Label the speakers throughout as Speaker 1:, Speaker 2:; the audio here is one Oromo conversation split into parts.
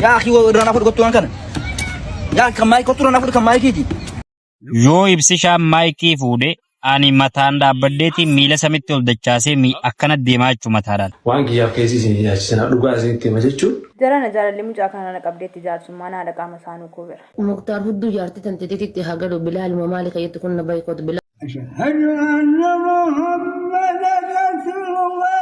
Speaker 1: يا أخي ورنا فوق قطوان كان يا كماي قطونا فوق كماي كيتي
Speaker 2: Yoo ibsishaan maayikii fuudhe ani mataan dhaabbadheeti miila samitti ol dachaasee akkana deemaa jechuu mataadhaan.
Speaker 3: Waan kiyyaaf keessi isin jaachisan dhugaa isinitti hima jechuun.
Speaker 4: Jarana jaalalli mucaa kana qabdeetti jaarsummaa haadha qaama isaanii kuubera.
Speaker 5: Muktaar hudduu jaartii tante xixiqqee hagadu Bilaal mamaali kayyattu kun na baay'ikotu Bilaal.
Speaker 6: أشهد أن محمدا رسول الله.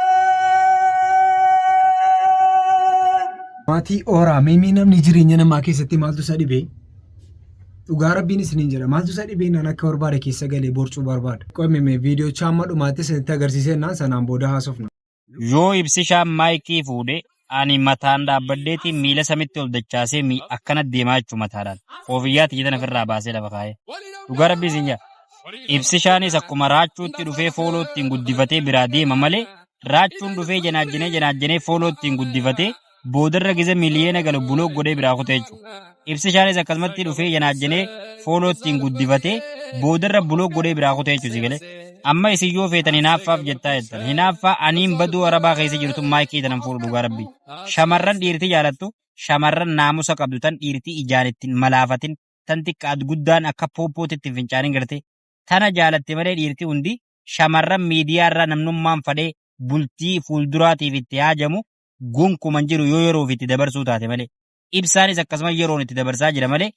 Speaker 7: Maatii ooraa meemii namni jireenya namaa keessatti maaltu isa dhibee? Dhugaa rabbiin isiniin jira maaltu isa dhibee naan akka barbaade keessa galee borcuu barbaada. Qo'imee viidiyoo chaamma dhumaatti isinitti agarsiisee naan sanaan booda haasofna.
Speaker 2: Yoo ibsishaan maayikii fuudhe ani mataan dhaabbadheeti miila samitti ol dachaasee akkana deemaa jechuu mataadhaan. Koofiyyaatti jitan ofirraa baasee lafa kaa'ee. Dhugaa rabbii isin jira. Ibsishaanis akkuma raachuutti dhufee fooloo ittiin guddifatee biraa deema malee raachuun dhufee janaajjanee fooloo ittiin guddifatee boodarra giza miliyeena galu buloo godhee biraa kutee jechuudha. Ibsishaanis akkasumatti dhufee janaajjanee fooloo ittiin guddifatee boodarra buloo godhee biraa kutee jechuudha galee. Amma isin yoo feetan hinaaffaaf jettaa jettan hinaaffaa aniin baduu arabaa keessa jirtu maayikii tanan fuudhu dhugaa rabbii. Shamarran dhiirtii jaalattu shamarran naamusa qabdu tan dhiirtii ijaan ittiin malaafatin tan xiqqaat guddaan akka pooppootti ittiin fincaanin garte. Tana jaalatte malee dhiirtii hundi shamarran miidiyaarraa namnummaan fadhee bultii fuulduraatiif itti haajamu gonkuman jiru yoo yeroof itti dabarsuu taate malee. Ibsaanis akkasuma yeroon itti dabarsaa jira malee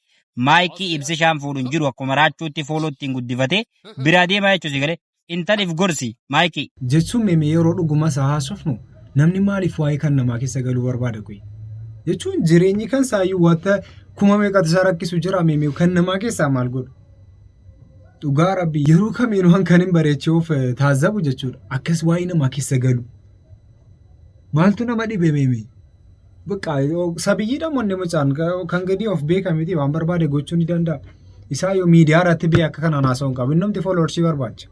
Speaker 2: maayikii ibsishaan fuudhuun jiru akkuma raachuutti fooloo ittiin guddifatee biraa deemaa jechuusi galee intaliif gorsi maayikii.
Speaker 7: Jechuun meemee yeroo dhuguma isaa haasofnu namni maaliif waa'ee kan namaa keessa galuu barbaada qoyi? Jechuun jireenyi kan saayyuu wanta kuma meeqatu isaa rakkisu jira meemee kan namaa keessaa maal godhu? Dhugaa rabbii yeroo kamiinuu kan hin bareechuuf taazzabu jechuudha. Akkas waa'ee namaa keessa galu. Maaltu nama dhibe meemee? Bakka sabiyyiidhaan wanni mucaan kan gadi of beekamiti waan barbaade gochuu ni danda'a. Isaa yoo miidiyaa irratti bee akka kanaan haasa'uun qabu namni fooloorsii barbaacha.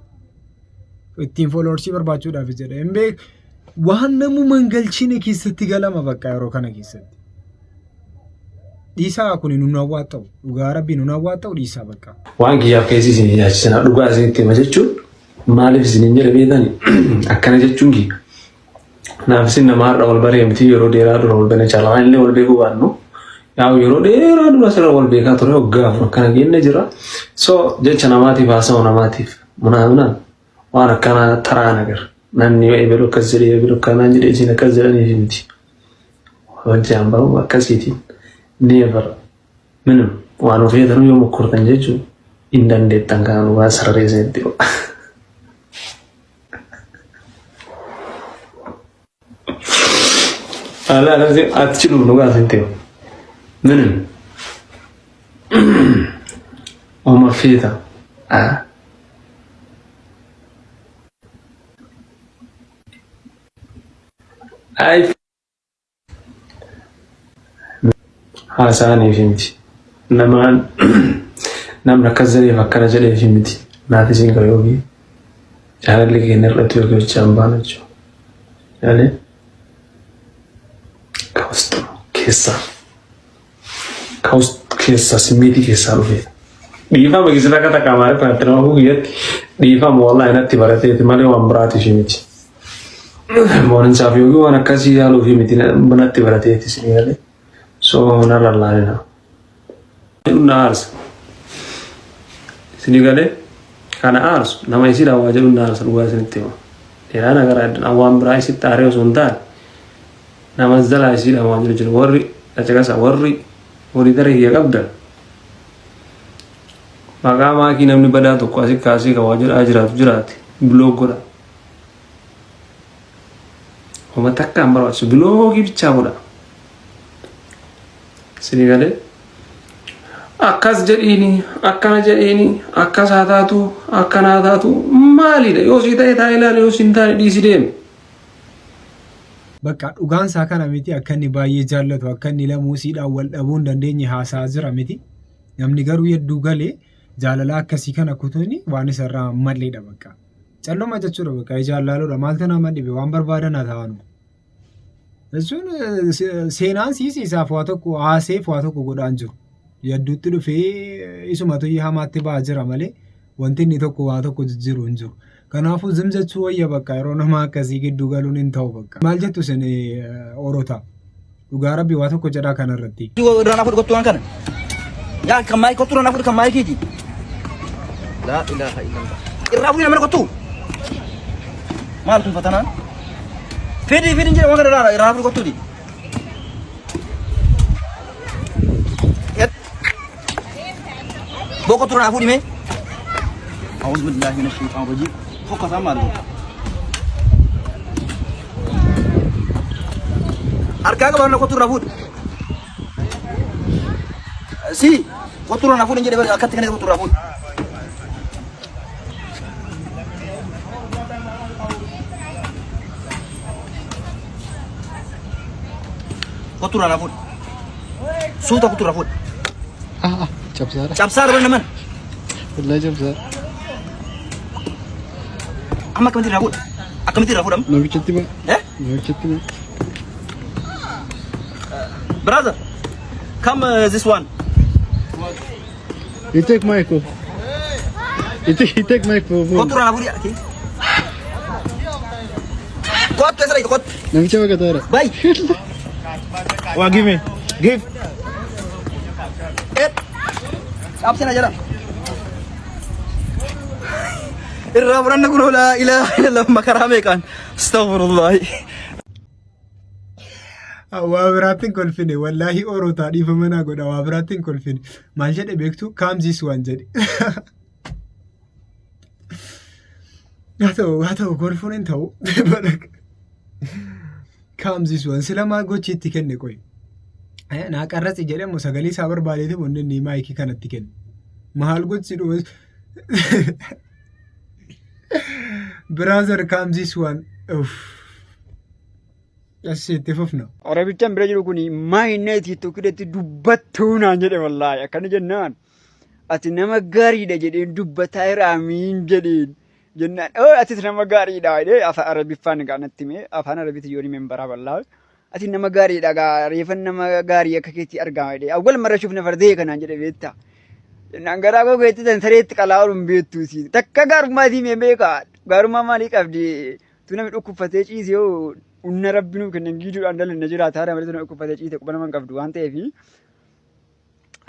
Speaker 7: Ittiin fooloorsii barbaachuudhaaf jedha. Hin beek waan namuma hin galchine keessatti galama bakka yeroo kana keessatti. Dhiisaa kun nun hawwaata'u dhugaa rabbii nun hawwaata'u dhiisaa bakka.
Speaker 3: Waan kiyyaaf keessi isin jaachisan dhugaa isinitti hima jechuun maaliif isin hin jedhe beekani akkana jechuun kiyya. Naaf isin nama har'a wal baree miti yeroo dheeraa dura wal beekna caalaa illee wal beekuu baannu. Yaa yeroo dheeraa dura sirra wal beekaa ture hoggaa akkana geenne jira. So jecha namaatiif haasa'u namaatiif munaaminaan waan akkana taraa nagar. Namni eebelu akkas jedhee eebelu akkanaan jedhee isin akkas jedhaniif miti. Hojjaan bahu akkasiitiin. Never ምንም ዋን ኦፍ የደሩ የሞከርተን ጀጁ እንደንዴት ተንካኑ ዋሰረሬ ዘንቲው አላ ለዚ አትችሉም ነው ጋር ዘንቲው ምንም ኦማ ፊታ አይ haasa'anii fi miti namni akkas jedhee akkana jedhee fi miti naaf isin garuu fi jaalalli keenya irratti yoo gochaan baana jechuudha. Yaalee keessa simmiitii keessaa dhufee dhiifama gisira akka taqamaa irratti nama guyyatti dhiifama wallaahi natti barateeti malee waan biraati fi miti. Mooninsaaf yookiin waan akkasii yaaluu fi miti natti barateeti isin yaalee. So narrallanina naars sinigale kana ars nama isi dawa jedhu naars dhugaa isinitti hima dheeraa nagara awwaan biraa isitti aaree osoo hin taane nama zalaa isii dhamaa jiru jiru warri dhacaqasa warri daree kiyya qabdan maqaa maakii namni badaa tokko asii kaasii kan waajjira jiraatu biloog godha homa takka hin barbaachisu biloogii bichaa godha. Sinigale akkas jedhiini akkana jedhiini akkas haa taatu akkana haa taatu maalidha yoo si ta'e taa ilaali yoo si hin taane dhiisi deemi.
Speaker 7: Bakka dhugaan isaa kana miti akka inni baay'ee jaallatu akka inni lamuusiidhaan wal dhabuu hin dandeenye haasa'aa jira miti. Namni garuu hedduu galee jaalala akkasii kana kutuuni waan isarraa malleedha bakka. Calluma jechuudha bakka jaallaluudha maaltu nama dhibe waan barbaadan haa ta'anu. Jechuun seenaan siisisaaf waa tokko haaseef waa tokko godhaan jiru. Yadduutti dhufee isumatu hamaatti ba'aa jira malee wanti inni tokko waa tokko jijjiiru hin jiru. Kanaafuu zimzachuu wayya bakka yeroo nama akkasii gidduu galuun hin ta'u bakka. Maal jettu isin orota? dhugaa rabbi waa tokko jedhaa kanarratti.
Speaker 1: Irraa naafuu kottu waan kana. Yaa kan maayii kottu irraa naafuu kan maayii kiiti. Laa ilaaha illallah. Irraa fuudhee nama kottu. Maal kun fatanaan? Fedhi jedhe waan kana irraa naafuu kottuuti. Boko turun aku di me. Auzubillahi minasyaitonir rajim. Fokus sama lu. Harga ke mana kau turun aku? Si, kau turun aku ni jadi akad dengan kau turun aku. Kau turun aku. Sultan kau turun aku. Capsar teman-teman.
Speaker 8: Wallahi capsar.
Speaker 1: Amma kami tidak rambut. Kami tidak rambut.
Speaker 8: Nabi chatti ma.
Speaker 1: Eh?
Speaker 8: Nabi chatti ma.
Speaker 1: Brother, come this one.
Speaker 8: You take mic. You take mic for
Speaker 1: Kau turun rambut dia. Okay. Kot kesana itu kot.
Speaker 8: Nabi coba kata orang.
Speaker 1: Baik.
Speaker 7: Wah, give me. Give.
Speaker 1: Absen aja lah. Irra beranna kulo la ilaha illallah makarame kan. Astagfirullah.
Speaker 7: Waa biraatiin kolfine wallaahi orootaa dhiifamana godha waa biraatiin kolfine maal jedhe beektu kaamziis waan jedhe. Haa ta'u kolfuun hin ta'u. Kaamziis waan sila maal gochiitti kenne qoy. Naa qarratsi jedhamu sagalee isaa barbaadeeti bonni maayikii kanatti kenne. Maal gochi dhume. Brother kaamziis waan. Asitti fufna.
Speaker 9: Orabichaan bira jiru kuni maayinaa tiktookiidhaatti dubbattuu naan jedhe wallaahi akkana jennaan. Ati nama gaariidha jedheen dubbataa iraamiin jedheen jennaan. Atis nama gaariidha jedhee afaan arabiffaan gaanatti mee afaan arabitti yooni membaraa wallaahi. Ati nama gaariidha reeffan nama gaarii akka keetti argama jedhee awwal marashuuf na fardee kanaan jedhe beektaa. Jennaan garaa gogeetti tan sareetti qalaa ooluun beektuusi. Takka gaarummaatii mee beekaa gaarummaa maalii qabdi tu namni dhukkubfatee ciisee yoo unna rabbinuu kennan giiduudhaan dalanna jiraata haadha malee dhukkufatee ciite quba naman qabdu waan ta'eef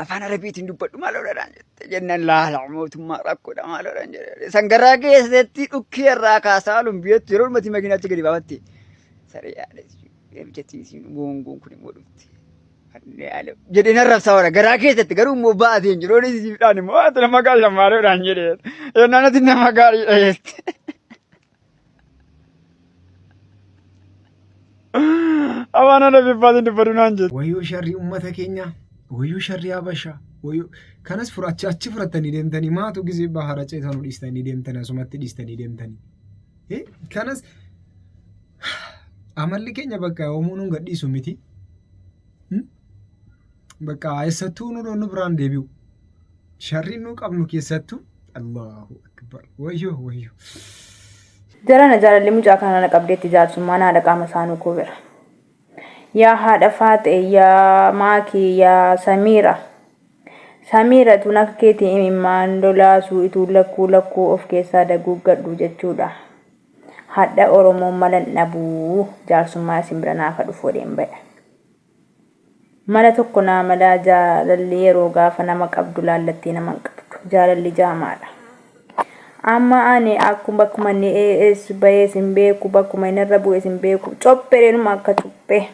Speaker 9: afaan arabiitiin dubbadhu maal ooladhaan jette jennaan laala mootummaa rakkoodha maal ooladhaan jedhe sangaraa keessatti dhukkee irraa kaasaa ooluun beektu yeroo dhumati makiinaatti gadi baafatte saree yaada jechiisiin boongoon kun immoo dhufte jedhee narrabsaa oora garaa keessatti garuu immoo baateen jiru oonisiidhaan immoo ati nama gaarii maal ooladhaan jedhe yennaan ati nama gaariidha jette. Abana na bifaatiin dubbatu naan jedhu.
Speaker 7: Wayyoo sharrii uummata keenya, wayyoo sharrii Habashaa, wayyoo kanas achi fudhattanii deemtanii maatu gisee bahara ceetanuu dhiistanii deemtanii asumatti dhiistanii deemtanii. Kanas amalli keenya bakka yoomuu nuun gadhiisu miti. Bakka eessattuu nu biraan deebi'u. Sharriin nu qabnu keessattuu Allahu Akbar. Wayyoo.
Speaker 4: Jarana jaalalli mucaa kana na qabdeetti jaarsummaan haadha qaama isaanii koo bira. Yaa haadha Faatee, yaa Maakii, yaa Samiira. Samiira tun akka keetii imimmaan lolaasuu ituu lakkuu of keessaa daguuggadhu jechuudha. Hadha Oromoon malan dhabuu jaarsummaa isin bira naafa dhufuu deemba'e. Mala tokko naa malaa jaalalli yeroo gaafa nama qabdu laallattii nama hin qabdu. Jaalalli jaamaadha. Amma ani akkuma bakkuma ni bahee sin beeku bakkuma inni irra bu'ee sin beeku copheedhuma akka cuphee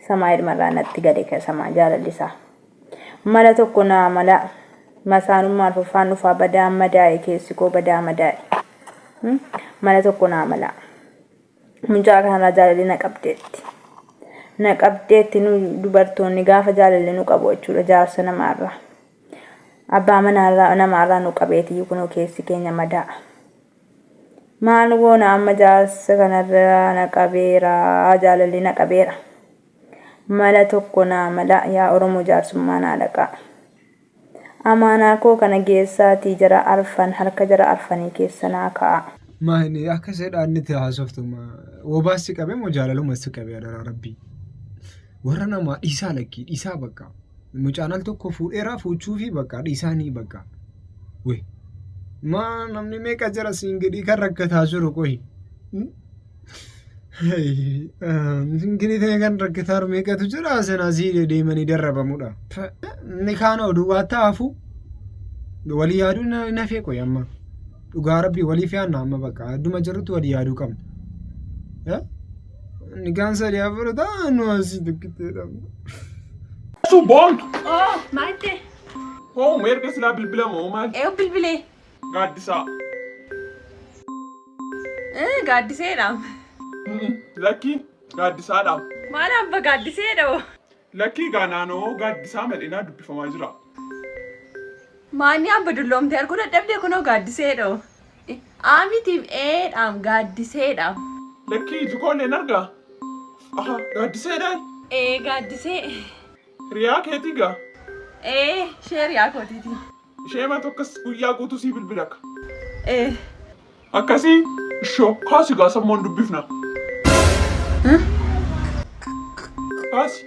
Speaker 4: samaa ilmarraa natti gade samaa jaalallisaa. Mala tokko naa mala masaanummaan fafaan dhufaa badaa madaa'e keessi koo badaa madaa'e. Mala tokko naa mala mucaa kanarraa jaalalli na qabdeetti. Na qabdeetti nu dubartoonni gaafa jaalalli nu qabu jechuudha jaarsa namaarraa. Abbaa manaa namaarraa nu qabeetii kunoo keessi keenya madaa. Maal goona amma jaarsa kanarraa na qabeera jaalalli na qabeera. Mala tokko naa mala yaa Oromoo jaarsummaa naa dhaqaa. Amaanaa koo kana geessaatii jara arfan harka jara arfanii keessa naa ka'a.
Speaker 7: Maani akka sedhaan itti haasoftuma obaasi qabee moo jaalaluma si qabee adara rabbii. Warra namaa dhiisaa lakkii dhiisaa bakka. Mucaan al tokko fuudheeraa fuuchuu fi bakka dhiisaanii bakka. Wee maa namni meeqa jara siin gadi kan rakkataa jiru qohi. Ingini ta'e kan rakkitaa meeqatu jira asii deemanii darrabamudha. Inni kaan oduu waa ta'aafu walii yaaduu nafee qoy amma. Dhugaa rabbii walii fi aanna amma bakka adduma jirrutti walii yaaduu qabna. Inni kaan sadii afur taa'annu asii tokkitteedha.
Speaker 10: Subon.
Speaker 4: Oh, malte.
Speaker 10: Oh, merga sila bilbila mo mal.
Speaker 4: Bilbile.
Speaker 10: Gaddisa.
Speaker 4: Gaaddiseedha.
Speaker 10: Lakki gaddisaadha.
Speaker 4: Maal abba gaaddiseedha?
Speaker 10: Lakki gaanaanoo gaddisaa medhinaa dubbifamaa jira.
Speaker 4: Maanni abba dulloomte arguu dadhabdee kunoo gaaddiseedha. Aamitiif eedhaam gaaddiseedha.
Speaker 10: Lakki jikoolleen argaa. Aha, gaddiseedha.
Speaker 4: Gaaddisee.
Speaker 10: Hiriyaa keetii gaa.
Speaker 4: Ishee hiriyaa kootiiti.
Speaker 10: Ishee ma tokkos guyyaa guutuu sii bilbilaka. Akkasii ishoo kaasi gaa sammoon dubbifna. Kaasi.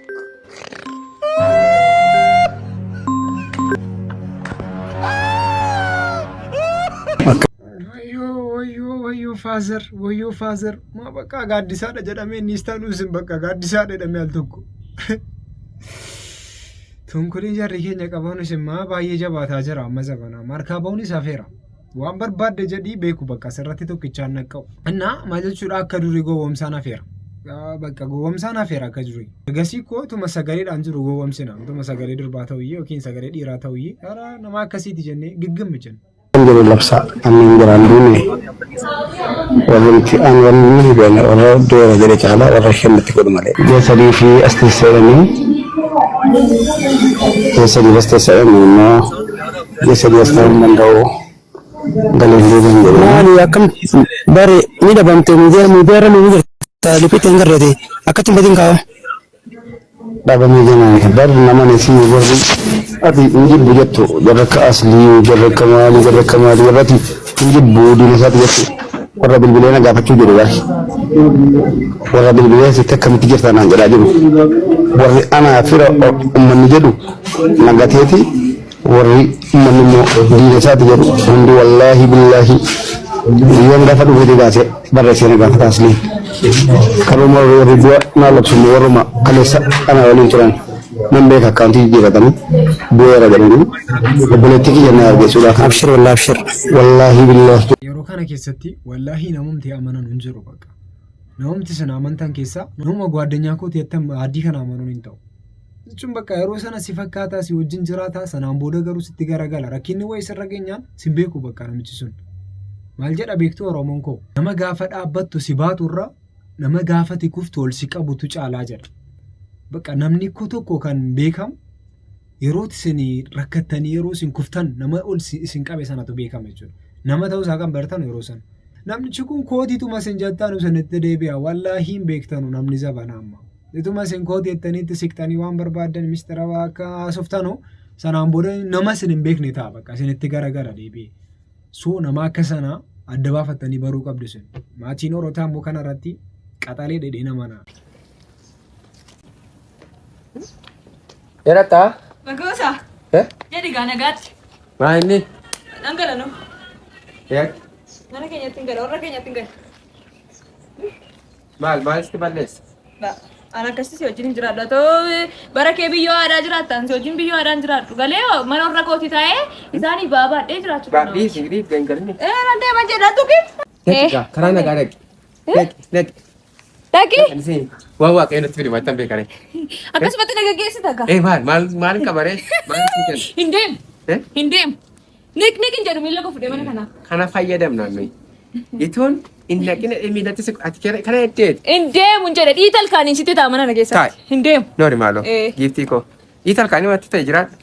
Speaker 7: Wayyoo faazar ma bakka gaaddisaadha jedhamee innis ta'uus hin bakka gaaddisaadha jedhamee al tokko. Tunkuliin jarri keenya qabanis immoo baay'ee jabaataa jira amma zabanaa markaa ba'uunis hafeera. Waan barbaadde jedhii beeku bakka sirratti tokkichaan naqqa'u. Innaa maal jechuudha akka durii gowwoomsaan hafeera. Bakka gowwoomsaan hafeera akka durii. Ergasii koo tuma sagaleedhaan jiru gowwoomsina. Tuma sagalee durbaa ta'uyyee yookiin sagalee dhiiraa ta'uyyee karaa nama akkasiiti jennee giggimmi jenna.
Speaker 11: Jadi lapsa amin jalan dulu walaupun wanni bela orang dua jadi cala orang hemat ikut male dia sedih fi astisya ini dia sedih astisya ini dia sedih astisya mandau dalil dulu mani akan dari ini dah bantu mudir tapi tengger deh akan timbatin kau Baba mi jangan bar nama nasi baru ati injil begitu jarak asli jarak kamal berarti injil budi nasat begitu orang bilbilnya nggak pacu jadi lah orang bilbilnya sih kami tiga tanah jadi aja orang anak fira umman jadu nagati hati orang umman di nasat jadi undi wallahi billahi dia nggak dapat duit dikasih beres ini nggak asli kalau mau ribuan nalap semua rumah kalau anak walin turan membeli account ini juga tadi dua orang ini boleh tinggi jangan harga sudah abshir wallahi billah
Speaker 7: yeroo kana keessatti wallahi namumti amanan hin jiru bakka namumti sana amantan keessa namuma gwaaddanyaa kooti jettan addii kana amanuun hin ta'u jechuun bakka yeroo sana si fakkaataa si wajjin jiraataa sanaan booda garuu sitti garagala rakkinni wayii sirra geenyaan sin beeku bakka namichi sun maal jedha beektuu oromoon koo nama gaafa dhaabbattu si baaturra nama gaafati kuftu ol si qabutu caalaa jedha. Bakka namni tokko kan beekamu yeroo isin rakkattanii yeroo isin kuftan nama ol isin qabe sanatu beekama jechuudha. Nama ta'uu isaa kan bartan yeroo sana. Namnichi kun kootiituma isin jettaan sanitti deebi'a wallaahi hin beektanu namni zabana amma. Ituma isin kootii jettaniitti siqtanii waan barbaaddan mistira waa akka haasoftanu sanaan booda nama isin hin beekne ta'a bakka isinitti garagara deebi'e. So nama akka sana adda baafattanii baruu qabdu isin. Maatiin horotaa immoo kanarratti qaxalee dhedhee nama naa.
Speaker 12: Erata?
Speaker 4: Bagosa. Jadi gana gat.
Speaker 12: Mana?
Speaker 4: Nanggal anu.
Speaker 12: Ya.
Speaker 4: Mana kayaknya tinggal orang kayaknya tinggal.
Speaker 12: Mal istiballes.
Speaker 4: Nah, anak kasih si ojin jerat atau barak biyo ada jeratan, si ojin biyo ada jerat. Galeo, mana orang kau tita isani baba deh jerat.
Speaker 12: Babi singri genggar ni.
Speaker 4: Nanti macam datu kin?
Speaker 12: Karena negara. Nek.
Speaker 4: Lagi?
Speaker 12: Ini wah kayak nanti film macam bekare.
Speaker 4: Aku seperti naga gesi taga.
Speaker 12: Mal kabarnya.
Speaker 4: Hindem. Hindem. Nek injadu mila ko fude mana kana?
Speaker 12: Kana fayyadam namni. Itun inna kina emidati sik atikere kana etet.
Speaker 4: Hindem unjada ital kanin sitte ta mana nagesa. Hindem.
Speaker 12: Nori malo. Gifti ko. Ital kani mati ta jirat.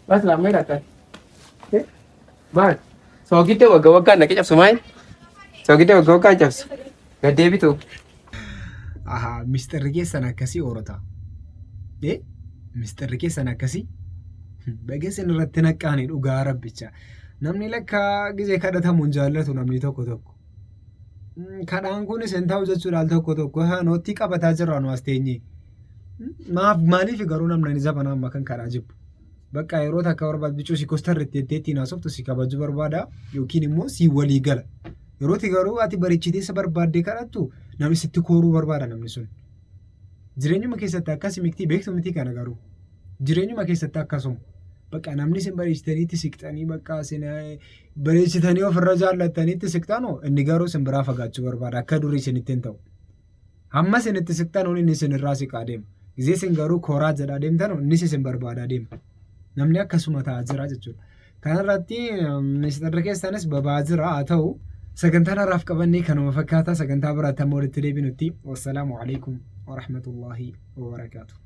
Speaker 12: Bas lamai rata. Mal. So kita wagga nak cap sumai. So kita wagga cap. Gade bitu.
Speaker 7: Aha, Mr. Geessan akkasii hoorata. Mr. Geessan akkasii bageessan irratti naqqaanii dhugaa rabbicha. Namni lakka gizee kadhatamuun jaallatu namni tokko. Kadhaan kunis hin ta'u jechuudhaan tokko nootti qabataa jirra nu as teenye. Maaliif garuu namni zabana amma kan kadhaa jibbu. Bakka yeroo takka barbaadu bichuu si kostarritti jetteetti naasoftu si kabaju barbaada yookiin immoo si walii gala. Yeroo garuu ati bareechitee isa barbaaddee kadhattu namni sitti kooruu barbaada namni sun. Jireenyuma keessatti akkas miti beektu miti kana garuu. Jireenyuma keessatti akkasuma. Bakka namni isin bareechitaniitti siqxanii bakka isin bareechitanii ofirra jaallattaniitti siqxanoo inni garuu isin biraa fagaachuu barbaada akka durii isinitti hin ta'u. Hamma isinitti siqxanoo inni isin irraa siqaa deema. Gizee isin garuu kooraa jedhaa deemtanoo innis isin barbaadaa deema. Namni akkasuma ta'aa jira jechuudha. Kanarratti ministeerri keessanis babaa jira haa ta'u sagantaan har'aaf qabannee kanuma fakkaata sagantaa biraatti amma walitti deebinutti wassalaamu alaikum wa rahmatullahi wa barakaatu.